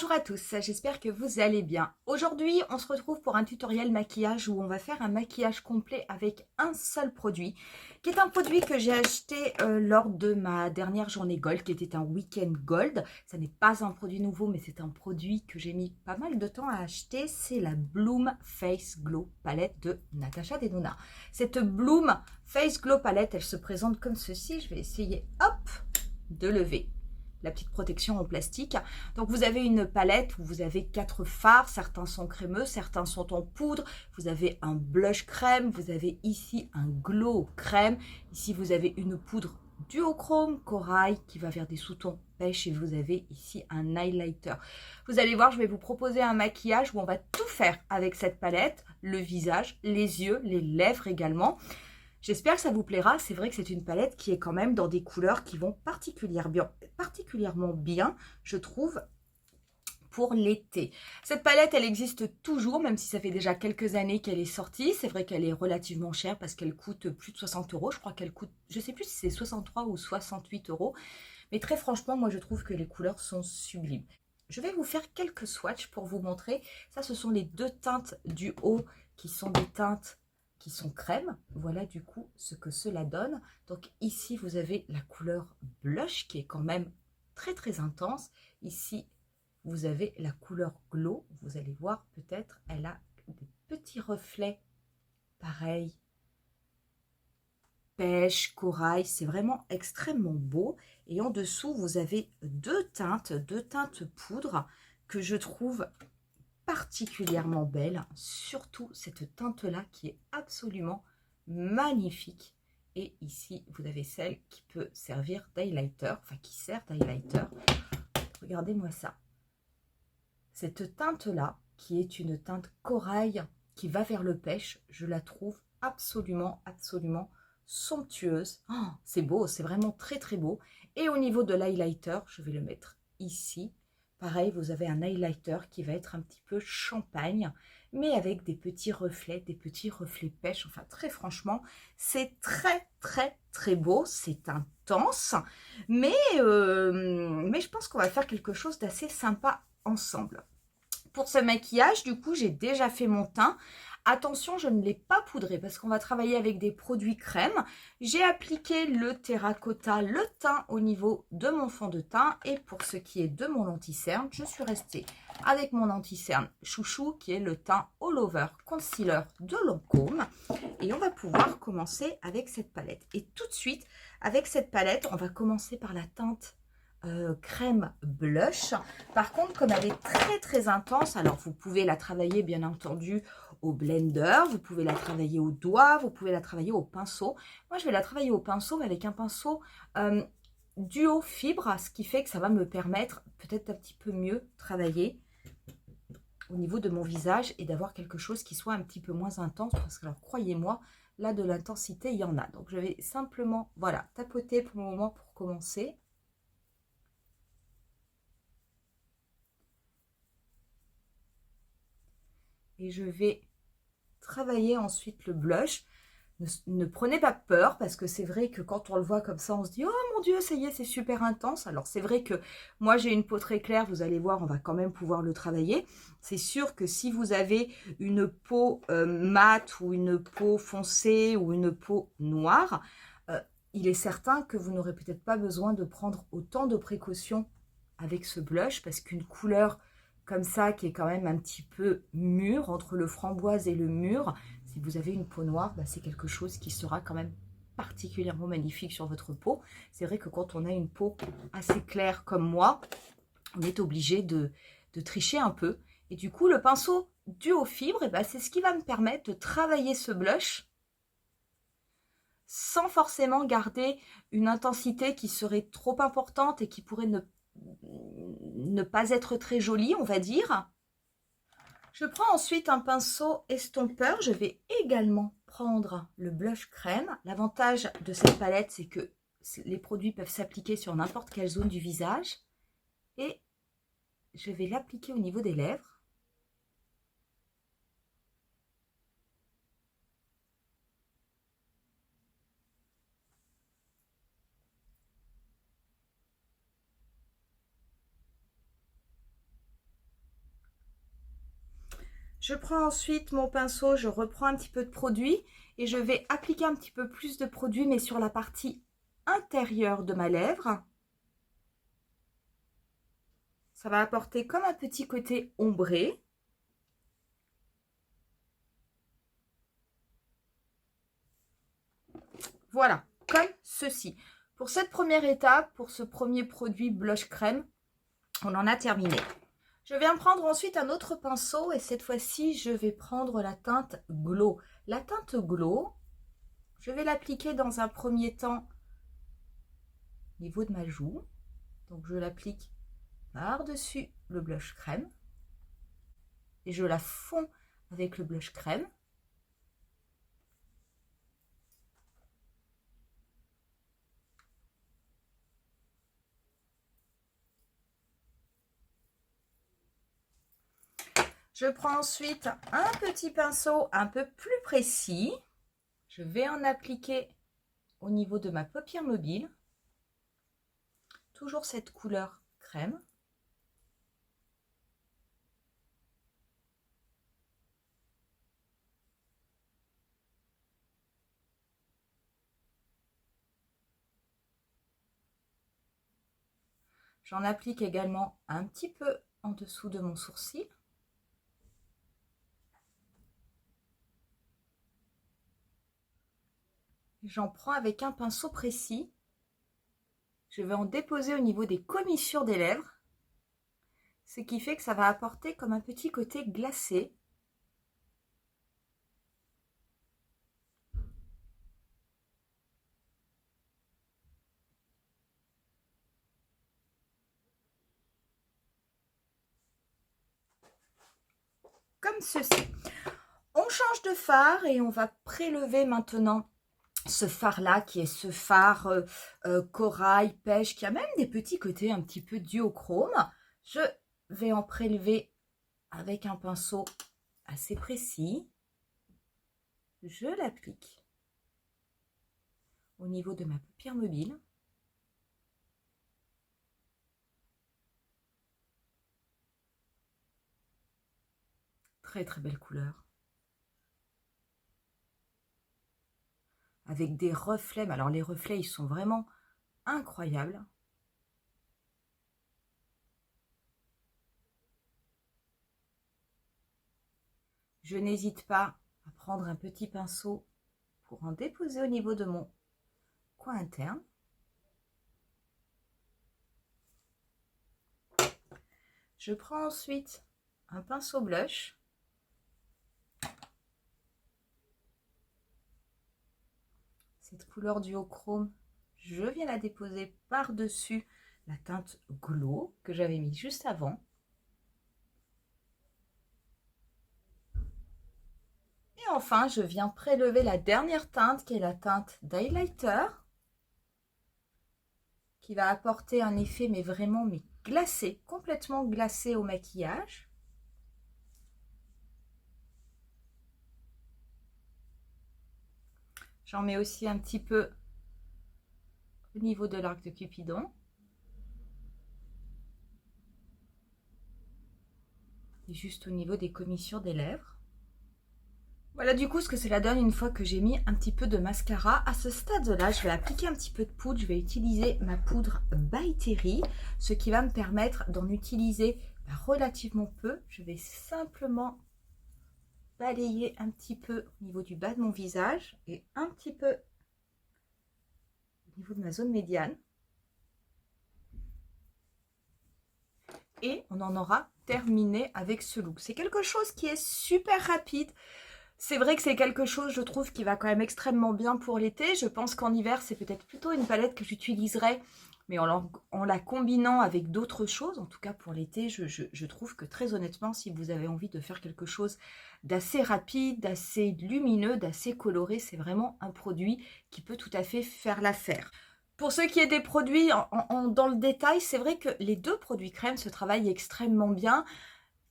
Bonjour à tous, j'espère que vous allez bien. Aujourd'hui, on se retrouve pour un tutoriel maquillage où on va faire un maquillage complet avec un seul produit, qui est un produit que j'ai acheté lors de ma dernière journée Gold, qui était un week-end Gold. Ça n'est pas un produit nouveau, mais c'est un produit que j'ai mis pas mal de temps à acheter. C'est la Bloom Face Glow palette de Natasha Denona. Cette Bloom Face Glow palette, elle se présente comme ceci. Je vais essayer, hop, de lever la petite protection en plastique. Donc vous avez une palette où vous avez 4 fards, certains sont crémeux, certains sont en poudre, vous avez un blush crème, vous avez ici un glow crème, ici vous avez une poudre duochrome corail qui va vers des sous-tons pêche et vous avez ici un highlighter. Vous allez voir, je vais vous proposer un maquillage où on va tout faire avec cette palette, le visage, les yeux, les lèvres également. J'espère que ça vous plaira. C'est vrai que c'est une palette qui est quand même dans des couleurs qui vont particulièrement bien, je trouve, pour l'été. Cette palette, elle existe toujours, même si ça fait déjà quelques années qu'elle est sortie. C'est vrai qu'elle est relativement chère parce qu'elle coûte plus de 60 €. Je crois qu'elle coûte, je sais plus si c'est 63 ou 68 €. Mais très franchement, moi, je trouve que les couleurs sont sublimes. Je vais vous faire quelques swatchs pour vous montrer. Ça, ce sont les deux teintes du haut qui sont des teintes qui sont crème. Voilà du coup ce que cela donne. Donc ici, vous avez la couleur blush qui est quand même très intense. Ici, vous avez la couleur glow. Vous allez voir peut-être, elle a des petits reflets pareils. Pêche, corail, c'est vraiment extrêmement beau. Et en dessous, vous avez deux teintes poudre que je trouve particulièrement belle, surtout cette teinte-là qui est absolument magnifique. Et ici, vous avez celle qui peut servir d'highlighter, enfin qui sert d'highlighter. Regardez-moi ça. Cette teinte-là, qui est une teinte corail qui va vers le pêche, je la trouve absolument somptueuse. Oh, c'est beau, c'est vraiment très beau. Et au niveau de l'highlighter, je vais le mettre ici. Pareil, vous avez un highlighter qui va être un petit peu champagne, mais avec des petits reflets pêche. Enfin, très franchement, c'est très beau. C'est intense, mais je pense qu'on va faire quelque chose d'assez sympa ensemble. Pour ce maquillage, du coup, j'ai déjà fait mon teint. Attention, je ne l'ai pas poudré parce qu'on va travailler avec des produits crème. J'ai appliqué le terracotta, le teint au niveau de mon fond de teint. Et pour ce qui est de mon anti-cerne, je suis restée avec mon anti-cerne chouchou qui est le teint All Over Concealer de Lancôme. Et on va pouvoir commencer avec cette palette. Et tout de suite, avec cette palette, on va commencer par la teinte crème blush. Par contre, comme elle est très intense, alors vous pouvez la travailler bien entendu au blender, vous pouvez la travailler au doigt, vous pouvez la travailler au pinceau. Moi, je vais la travailler au pinceau, mais avec un pinceau duo fibre, ce qui fait que ça va me permettre peut-être un petit peu mieux travailler au niveau de mon visage et d'avoir quelque chose qui soit un petit peu moins intense, parce que alors croyez-moi, là de l'intensité, il y en a. Donc je vais simplement, voilà, tapoter pour le moment pour commencer. Et je vais travailler ensuite le blush. Ne prenez pas peur parce que c'est vrai que quand on le voit comme ça, on se dit « Oh mon Dieu, ça y est, c'est super intense ». Alors c'est vrai que moi j'ai une peau très claire, vous allez voir, on va quand même pouvoir le travailler. C'est sûr que si vous avez une peau mate ou une peau foncée ou une peau noire, il est certain que vous n'aurez peut-être pas besoin de prendre autant de précautions avec ce blush parce qu'une couleur comme ça, qui est quand même un petit peu mûr, entre le framboise et le mûr, si vous avez une peau noire, bah, c'est quelque chose qui sera quand même particulièrement magnifique sur votre peau. C'est vrai que quand on a une peau assez claire comme moi, on est obligé de tricher un peu. Et du coup, le pinceau duo fibre, bah, c'est ce qui va me permettre de travailler ce blush sans forcément garder une intensité qui serait trop importante et qui pourrait ne pas être très jolie, on va dire. Je prends ensuite un pinceau estompeur. Je vais également prendre le blush crème. L'avantage de cette palette, c'est que les produits peuvent s'appliquer sur n'importe quelle zone du visage. Et je vais l'appliquer au niveau des lèvres. Je prends ensuite mon pinceau, je reprends un petit peu de produit et je vais appliquer un petit peu plus de produit, mais sur la partie intérieure de ma lèvre. Ça va apporter comme un petit côté ombré. Voilà, comme ceci. Pour cette première étape, pour ce premier produit blush crème, on en a terminé. Je viens prendre ensuite un autre pinceau et cette fois-ci, je vais prendre la teinte Glow. La teinte Glow, je vais l'appliquer dans un premier temps au niveau de ma joue. Donc, je l'applique par-dessus le blush crème et je la fonds avec le blush crème. Je prends ensuite un petit pinceau un peu plus précis. Je vais en appliquer au niveau de ma paupière mobile. Toujours cette couleur crème. J'en applique également un petit peu en dessous de mon sourcil. J'en prends avec un pinceau précis. Je vais en déposer au niveau des commissures des lèvres, ce qui fait que ça va apporter comme un petit côté glacé. Comme ceci. On change de fard et on va prélever maintenant ce fard-là, qui est ce fard corail, pêche, qui a même des petits côtés un petit peu duochrome. Je vais en prélever avec un pinceau assez précis. Je l'applique au niveau de ma paupière mobile. Très très belle couleur. Avec des reflets, mais alors les reflets ils sont vraiment incroyables. Je n'hésite pas à prendre un petit pinceau pour en déposer au niveau de mon coin interne. Je prends ensuite un pinceau blush. Cette couleur duochrome, je viens la déposer par-dessus la teinte Glow que j'avais mis juste avant. Et enfin, je viens prélever la dernière teinte qui est la teinte d'highlighter, qui va apporter un effet mais vraiment glacé, complètement glacé au maquillage. J'en mets aussi un petit peu au niveau de l'arc de Cupidon. Et juste au niveau des commissures des lèvres. Voilà du coup ce que cela donne une fois que j'ai mis un petit peu de mascara. À ce stade-là, je vais appliquer un petit peu de poudre. Je vais utiliser ma poudre By Terry, ce qui va me permettre d'en utiliser relativement peu. Je vais simplement balayer un petit peu au niveau du bas de mon visage et un petit peu au niveau de ma zone médiane. Et on en aura terminé avec ce look. C'est quelque chose qui est super rapide. C'est vrai que c'est quelque chose, je trouve, qui va quand même extrêmement bien pour l'été. Je pense qu'en hiver, c'est peut-être plutôt une palette que j'utiliserai, mais en la combinant avec d'autres choses. En tout cas, pour l'été, je trouve que très honnêtement, si vous avez envie de faire quelque chose d'assez rapide, d'assez lumineux, d'assez coloré, c'est vraiment un produit qui peut tout à fait faire l'affaire. Pour ce qui est des produits dans le détail, c'est vrai que les deux produits crème se travaillent extrêmement bien.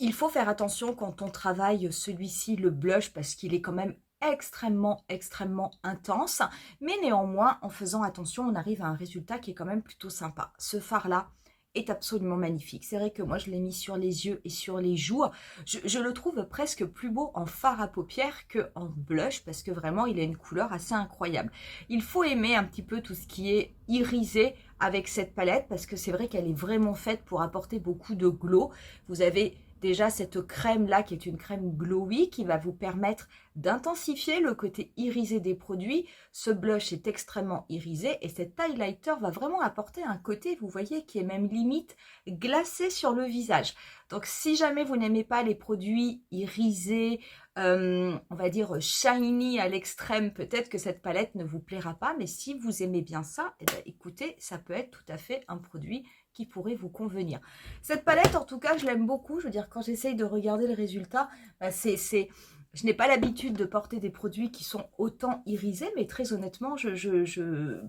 Il faut faire attention quand on travaille celui-ci, le blush, parce qu'il est quand même extrêmement intense. Mais néanmoins, en faisant attention, on arrive à un résultat qui est quand même plutôt sympa. Ce fard-là, est absolument magnifique. C'est vrai que moi, je l'ai mis sur les yeux et sur les joues. Je le trouve presque plus beau en fard à paupières qu'en blush parce que vraiment, il a une couleur assez incroyable. Il faut aimer un petit peu tout ce qui est irisé avec cette palette parce que c'est vrai qu'elle est vraiment faite pour apporter beaucoup de glow. Vous avez déjà cette crème là qui est une crème glowy qui va vous permettre d'intensifier le côté irisé des produits. Ce blush est extrêmement irisé et cet highlighter va vraiment apporter un côté, vous voyez, qui est même limite glacé sur le visage. Donc si jamais vous n'aimez pas les produits irisés, on va dire shiny à l'extrême, peut-être que cette palette ne vous plaira pas, mais si vous aimez bien ça, eh bien, écoutez, ça peut être tout à fait un produit qui pourrait vous convenir. Cette palette, en tout cas, je l'aime beaucoup. Je veux dire, quand j'essaye de regarder le résultat, bah, je n'ai pas l'habitude de porter des produits qui sont autant irisés, mais très honnêtement,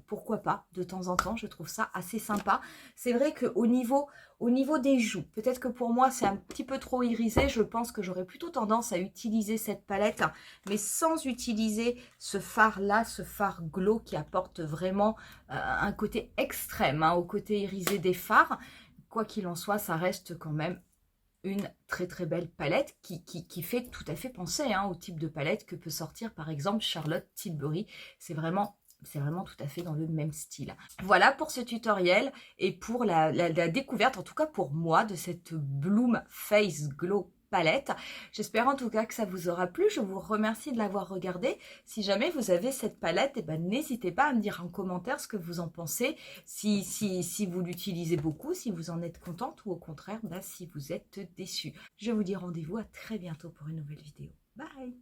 pourquoi pas, de temps en temps, je trouve ça assez sympa. C'est vrai qu'au niveau des joues, peut-être que pour moi, c'est un petit peu trop irisé. Je pense que j'aurais plutôt tendance à utiliser cette palette, mais sans utiliser ce fard-là, ce fard glow qui apporte vraiment un côté extrême au côté irisé des fards. Quoi qu'il en soit, ça reste quand même une très très belle palette qui fait tout à fait penser au type de palette que peut sortir par exemple Charlotte Tilbury. C'est vraiment tout à fait dans le même style. Voilà pour ce tutoriel et pour la découverte, en tout cas pour moi, de cette Bloom Face Glow palette. J'espère en tout cas que ça vous aura plu. Je vous remercie de l'avoir regardé. Si jamais vous avez cette palette, eh ben, n'hésitez pas à me dire en commentaire ce que vous en pensez. Si vous l'utilisez beaucoup, si vous en êtes contente ou au contraire, si vous êtes déçu. Je vous dis rendez-vous à très bientôt pour une nouvelle vidéo. Bye!